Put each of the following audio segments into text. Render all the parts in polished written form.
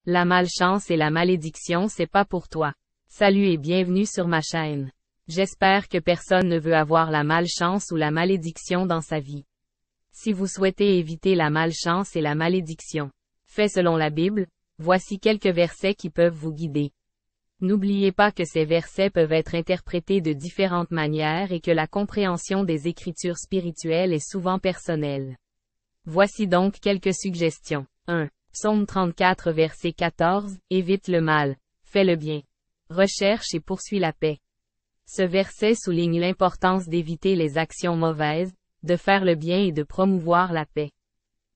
La malchance et la malédiction, c'est pas pour toi. Salut et bienvenue sur ma chaîne. J'espère que personne ne veut avoir la malchance ou la malédiction dans sa vie. Si vous souhaitez éviter la malchance et la malédiction, fait selon la Bible, voici quelques versets qui peuvent vous guider. N'oubliez pas que ces versets peuvent être interprétés de différentes manières et que la compréhension des Écritures spirituelles est souvent personnelle. Voici donc quelques suggestions. 1. Psaume 34 verset 14, évite le mal, fais le bien. Recherche et poursuis la paix. Ce verset souligne l'importance d'éviter les actions mauvaises, de faire le bien et de promouvoir la paix.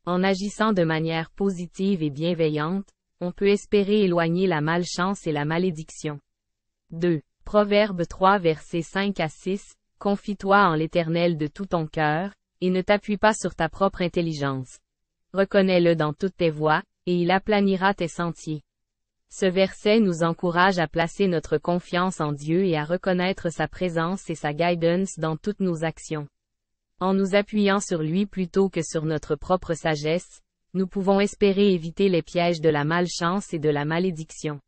En agissant de manière positive et bienveillante, on peut espérer éloigner la malchance et la malédiction. 2. Proverbe 3 versets 5 à 6, confie-toi en l'Éternel de tout ton cœur, et ne t'appuie pas sur ta propre intelligence. Reconnais-le dans toutes tes voies, et il aplanira tes sentiers. Ce verset nous encourage à placer notre confiance en Dieu et à reconnaître sa présence et sa guidance dans toutes nos actions. En nous appuyant sur lui plutôt que sur notre propre sagesse, nous pouvons espérer éviter les pièges de la malchance et de la malédiction.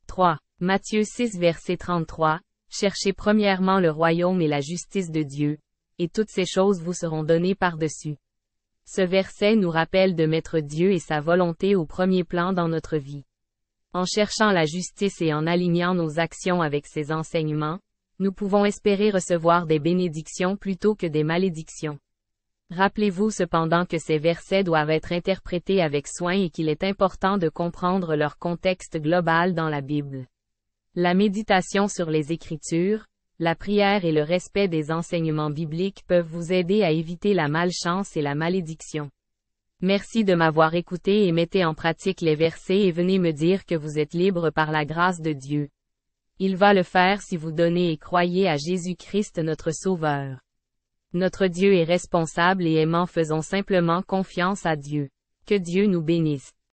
3. Matthieu 6 verset 33, cherchez premièrement le royaume et la justice de Dieu, et toutes ces choses vous seront données par-dessus. Ce verset nous rappelle de mettre Dieu et sa volonté au premier plan dans notre vie. En cherchant la justice et en alignant nos actions avec ses enseignements, nous pouvons espérer recevoir des bénédictions plutôt que des malédictions. Rappelez-vous cependant que ces versets doivent être interprétés avec soin et qu'il est important de comprendre leur contexte global dans la Bible. La méditation sur les Écritures, la prière et le respect des enseignements bibliques peuvent vous aider à éviter la malchance et la malédiction. Merci de m'avoir écouté et mettez en pratique les versets et venez me dire que vous êtes libre par la grâce de Dieu. Il va le faire si vous donnez et croyez à Jésus-Christ notre Sauveur. Notre Dieu est responsable et aimant, faisons simplement confiance à Dieu. Que Dieu nous bénisse.